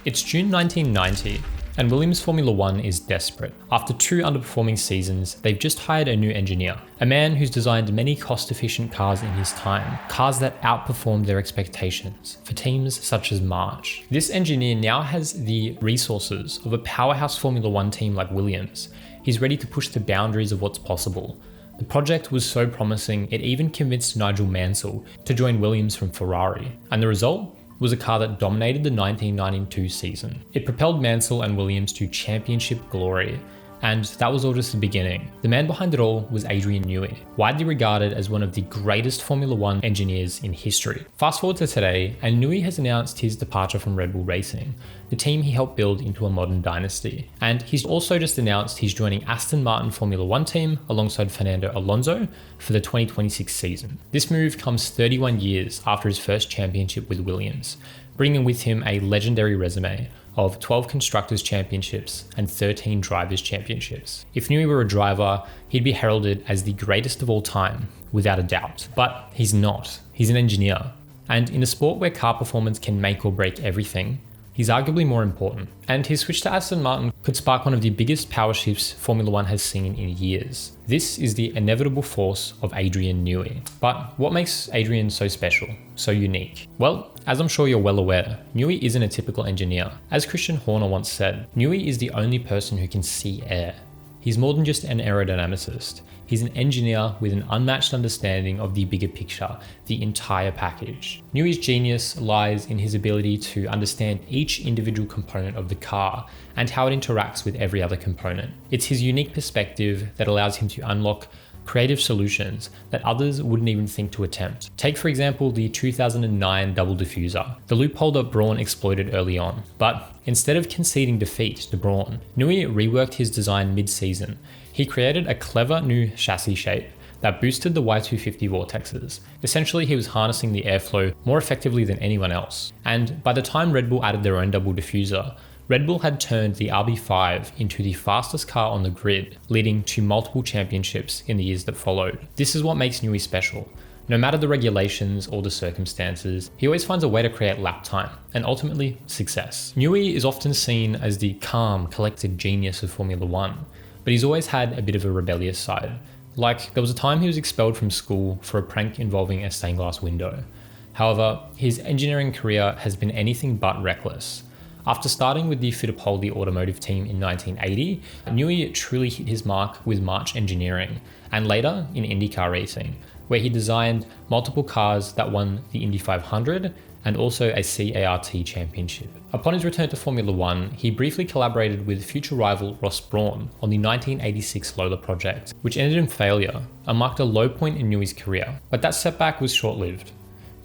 It's June 1990, and Williams Formula One is desperate. After 2 underperforming seasons, they've just hired a new engineer, a man who's designed many cost-efficient cars in his time, cars that outperformed their expectations for teams such as March. This engineer now has the resources of a powerhouse Formula One team like Williams. He's ready to push the boundaries of what's possible. The project was so promising, it even convinced Nigel Mansell to join Williams from Ferrari, and the result was a car that dominated the 1992 season. It propelled Mansell and Williams to championship glory, and that was all just the beginning. The man behind it all was Adrian Newey, widely regarded as one of the greatest Formula One engineers in history. Fast forward to today, and Newey has announced his departure from Red Bull Racing, the team he helped build into a modern dynasty. And he's also just announced he's joining Aston Martin Formula One team alongside Fernando Alonso for the 2026 season. This move comes 31 years after his first championship with Williams, bringing with him a legendary resume of 12 Constructors' Championships and 13 Drivers' Championships. If Newey were a driver, he'd be heralded as the greatest of all time, without a doubt. But he's not. He's an engineer. And in a sport where car performance can make or break everything, he's arguably more important. And his switch to Aston Martin could spark one of the biggest power shifts Formula One has seen in years. This is the inevitable force of Adrian Newey. But what makes Adrian so special, so unique? Well, as I'm sure you're well aware, Newey isn't a typical engineer. As Christian Horner once said, Newey is the only person who can see air. He's more than just an aerodynamicist. He's an engineer with an unmatched understanding of the bigger picture, the entire package. Newey's genius lies in his ability to understand each individual component of the car and how it interacts with every other component. It's his unique perspective that allows him to unlock creative solutions that others wouldn't even think to attempt. Take, for example, the 2009 double diffuser, the loophole that Brawn exploited early on. But instead of conceding defeat to Brawn, Newey reworked his design mid-season. He created a clever new chassis shape that boosted the Y250 vortexes. Essentially, he was harnessing the airflow more effectively than anyone else. And by the time Red Bull added their own double diffuser, Red Bull had turned the RB5 into the fastest car on the grid, leading to multiple championships in the years that followed. This is what makes Newey special. No matter the regulations or the circumstances, he always finds a way to create lap time, and ultimately, success. Newey is often seen as the calm, collected genius of Formula One, but he's always had a bit of a rebellious side. Like, there was a time he was expelled from school for a prank involving a stained glass window. However, his engineering career has been anything but reckless. After starting with the Fittipaldi automotive team in 1980, Newey truly hit his mark with March engineering, and later in IndyCar racing, where he designed multiple cars that won the Indy 500 and also a CART championship. Upon his return to Formula One, he briefly collaborated with future rival Ross Brawn on the 1986 Lola project, which ended in failure and marked a low point in Newey's career. But that setback was short-lived.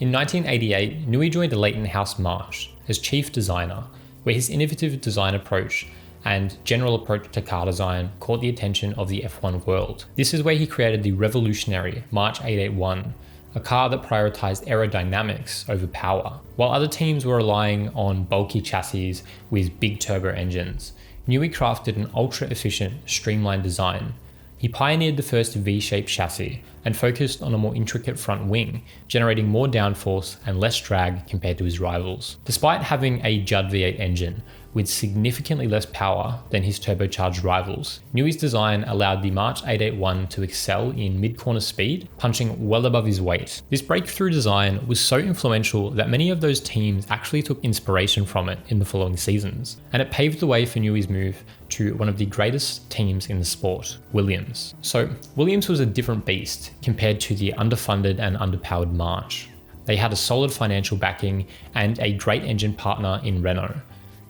In 1988, Newey joined the Leyton-house March as chief designer, where his innovative design approach and general approach to car design caught the attention of the F1 world. This is where he created the revolutionary March 881, a car that prioritized aerodynamics over power. While other teams were relying on bulky chassis with big turbo engines, Newey crafted an ultra-efficient, streamlined design. He pioneered the first V-shaped chassis and focused on a more intricate front wing, generating more downforce and less drag compared to his rivals. Despite having a Judd V8 engine with significantly less power than his turbocharged rivals, Newey's design allowed the March 881 to excel in mid-corner speed, punching well above his weight. This breakthrough design was so influential that many of those teams actually took inspiration from it in the following seasons, and it paved the way for Newey's move to one of the greatest teams in the sport, Williams. So Williams was a different beast compared to the underfunded and underpowered March. They had a solid financial backing and a great engine partner in Renault.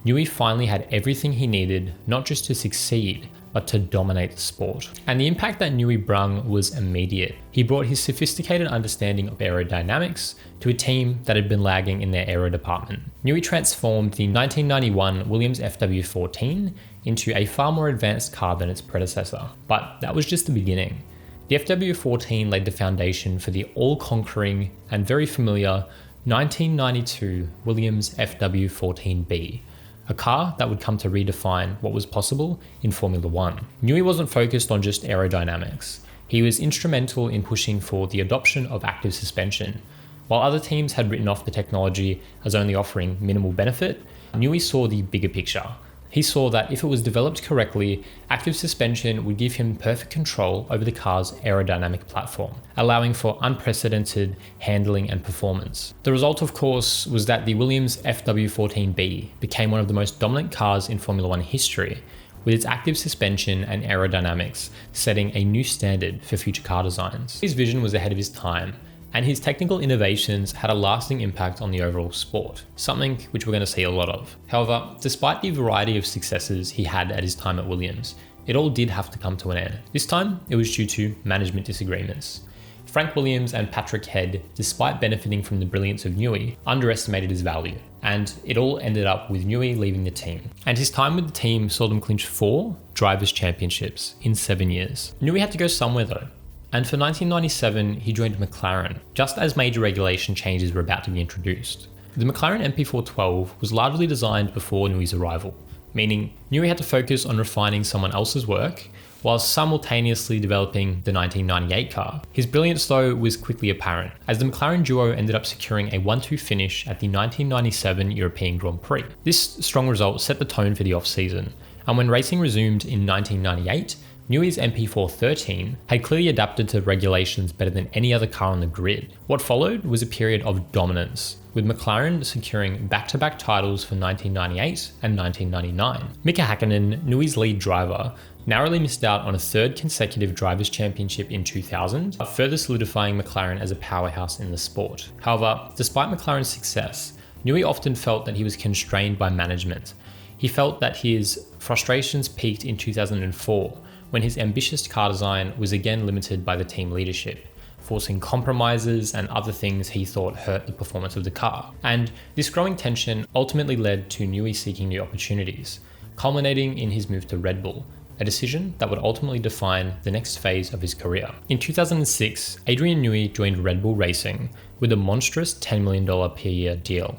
Newey finally had everything he needed, not just to succeed, but to dominate the sport. And the impact that Newey brung was immediate. He brought his sophisticated understanding of aerodynamics to a team that had been lagging in their aero department. Newey transformed the 1991 Williams FW14 into a far more advanced car than its predecessor. But that was just the beginning. The FW14 laid the foundation for the all-conquering and very familiar 1992 Williams FW14B, a car that would come to redefine what was possible in Formula One. Newey wasn't focused on just aerodynamics. He was instrumental in pushing for the adoption of active suspension. While other teams had written off the technology as only offering minimal benefit, Newey saw the bigger picture. He saw that if it was developed correctly, active suspension would give him perfect control over the car's aerodynamic platform, allowing for unprecedented handling and performance. The result, of course, was that the Williams FW14B became one of the most dominant cars in Formula One history, with its active suspension and aerodynamics setting a new standard for future car designs. His vision was ahead of his time, and his technical innovations had a lasting impact on the overall sport, something which we're going to see a lot of. However, despite the variety of successes he had at his time at Williams, it all did have to come to an end. This time, it was due to management disagreements. Frank Williams and Patrick Head, despite benefiting from the brilliance of Newey, underestimated his value, and it all ended up with Newey leaving the team. And his time with the team saw them clinch 4 drivers' championships in 7 years. Newey had to go somewhere though. And for 1997, he joined McLaren, just as major regulation changes were about to be introduced. The McLaren MP412 was largely designed before Newey's arrival, meaning Newey had to focus on refining someone else's work, while simultaneously developing the 1998 car. His brilliance though was quickly apparent, as the McLaren duo ended up securing a 1-2 finish at the 1997 European Grand Prix. This strong result set the tone for the off-season, and when racing resumed in 1998, Newey's MP413 had clearly adapted to regulations better than any other car on the grid. What followed was a period of dominance, with McLaren securing back-to-back titles for 1998 and 1999. Mika Hakkinen, Newey's lead driver, narrowly missed out on a 3rd consecutive Drivers' Championship in 2000, further solidifying McLaren as a powerhouse in the sport. However, despite McLaren's success, Newey often felt that he was constrained by management. He felt that his frustrations peaked in 2004, when his ambitious car design was again limited by the team leadership, forcing compromises and other things he thought hurt the performance of the car. And this growing tension ultimately led to Newey seeking new opportunities, culminating in his move to Red Bull, a decision that would ultimately define the next phase of his career. In 2006, Adrian Newey joined Red Bull Racing with a monstrous $10 million per year deal.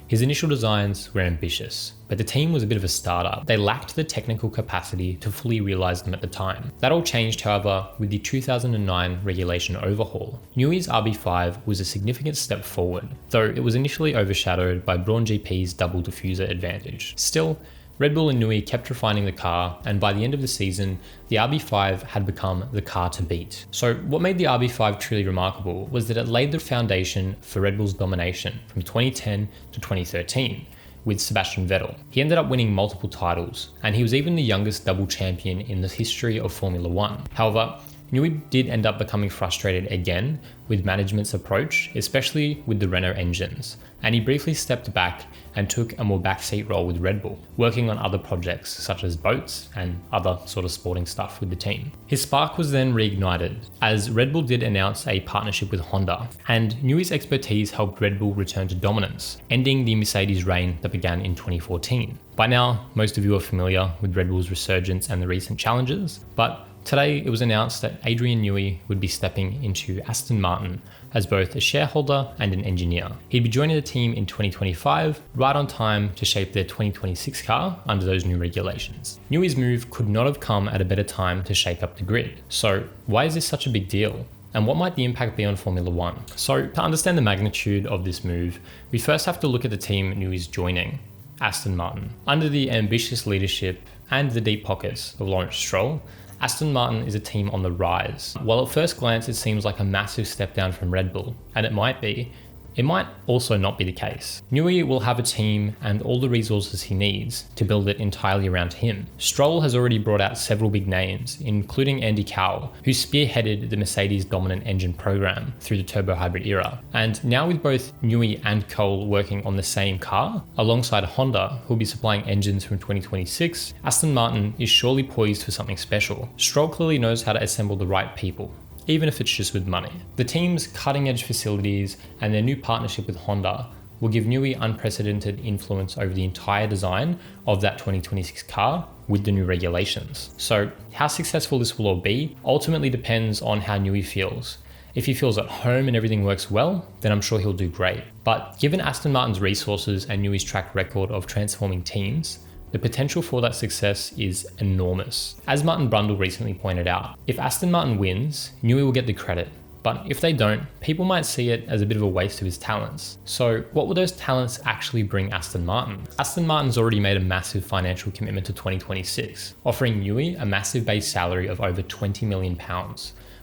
His initial designs were ambitious, but the team was a bit of a startup. They lacked the technical capacity to fully realize them at the time. That all changed, however, with the 2009 regulation overhaul. Newey's RB5 was a significant step forward, though it was initially overshadowed by Braun GP's double diffuser advantage. Still, Red Bull and Newey kept refining the car, and by the end of the season, the RB5 had become the car to beat. So what made the RB5 truly remarkable was that it laid the foundation for Red Bull's domination from 2010 to 2013 with Sebastian Vettel. He ended up winning multiple titles, and he was even the youngest double champion in the history of Formula One. However, Newey did end up becoming frustrated again with management's approach, especially with the Renault engines, and he briefly stepped back and took a more backseat role with Red Bull, working on other projects such as boats and other sort of sporting stuff with the team. His spark was then reignited as Red Bull did announce a partnership with Honda, and Newey's expertise helped Red Bull return to dominance, ending the Mercedes reign that began in 2014. By now, most of you are familiar with Red Bull's resurgence and the recent challenges, but today, it was announced that Adrian Newey would be stepping into Aston Martin as both a shareholder and an engineer. He'd be joining the team in 2025, right on time to shape their 2026 car under those new regulations. Newey's move could not have come at a better time to shake up the grid. So why is this such a big deal? And what might the impact be on Formula One? So to understand the magnitude of this move, we first have to look at the team Newey's joining, Aston Martin. Under the ambitious leadership and the deep pockets of Lawrence Stroll, Aston Martin is a team on the rise. While at first glance it seems like a massive step down from Red Bull, and it might be, it might also not be the case. Newey will have a team and all the resources he needs to build it entirely around him. Stroll has already brought out several big names, including Andy Cowell, who spearheaded the Mercedes dominant engine program through the turbo hybrid era. And now with both Newey and Cowell working on the same car, alongside Honda, who will be supplying engines from 2026, Aston Martin is surely poised for something special. Stroll clearly knows how to assemble the right people, even if it's just with money. The team's cutting-edge facilities and their new partnership with Honda will give Newey unprecedented influence over the entire design of that 2026 car with the new regulations. So how successful this will all be ultimately depends on how Newey feels. If he feels at home and everything works well, then I'm sure he'll do great. But given Aston Martin's resources and Newey's track record of transforming teams, the potential for that success is enormous. As Martin Brundle recently pointed out, if Aston Martin wins, Newey will get the credit, But if they don't, people might see it as a bit of a waste of his talents. So what will those talents actually bring Aston Martin? Aston Martin's already made a massive financial commitment to 2026, offering Newey a massive base salary of over £20 million,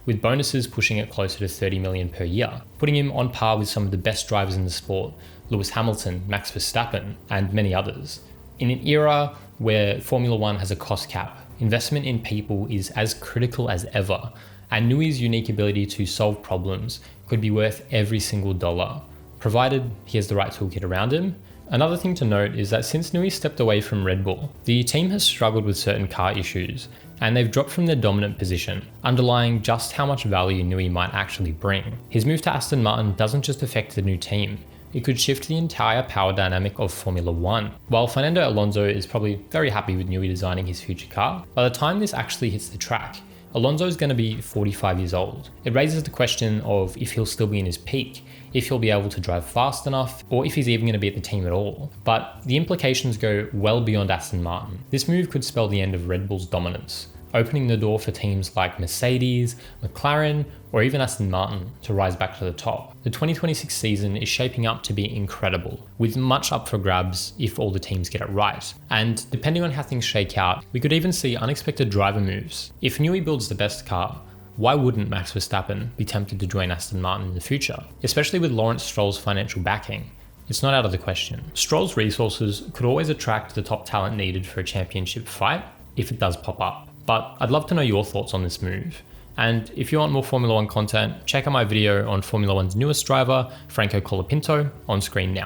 with bonuses pushing it closer to £30 million per year, putting him on par with some of the best drivers in the sport, Lewis Hamilton, Max Verstappen, and many others. In an era where Formula One has a cost cap, investment in people is as critical as ever, and Newey's unique ability to solve problems could be worth every single dollar, provided he has the right toolkit around him. Another thing to note is that since Newey stepped away from Red Bull, the team has struggled with certain car issues, and they've dropped from their dominant position, underlying just how much value Newey might actually bring. His move to Aston Martin doesn't just affect the new team, it could shift the entire power dynamic of Formula One. While Fernando Alonso is probably very happy with Newey designing his future car, by the time this actually hits the track, Alonso is going to be 45 years old. It raises the question of if he'll still be in his peak, if he'll be able to drive fast enough, or if he's even going to be at the team at all. But the implications go well beyond Aston Martin. This move could spell the end of Red Bull's dominance, opening the door for teams like Mercedes, McLaren, or even Aston Martin to rise back to the top. The 2026 season is shaping up to be incredible, with much up for grabs if all the teams get it right. And depending on how things shake out, we could even see unexpected driver moves. If Newey builds the best car, why wouldn't Max Verstappen be tempted to join Aston Martin in the future? Especially with Lawrence Stroll's financial backing. It's not out of the question. Stroll's resources could always attract the top talent needed for a championship fight if it does pop up. But I'd love to know your thoughts on this move. And if you want more Formula One content, check out my video on Formula One's newest driver, Franco Colapinto, on screen now.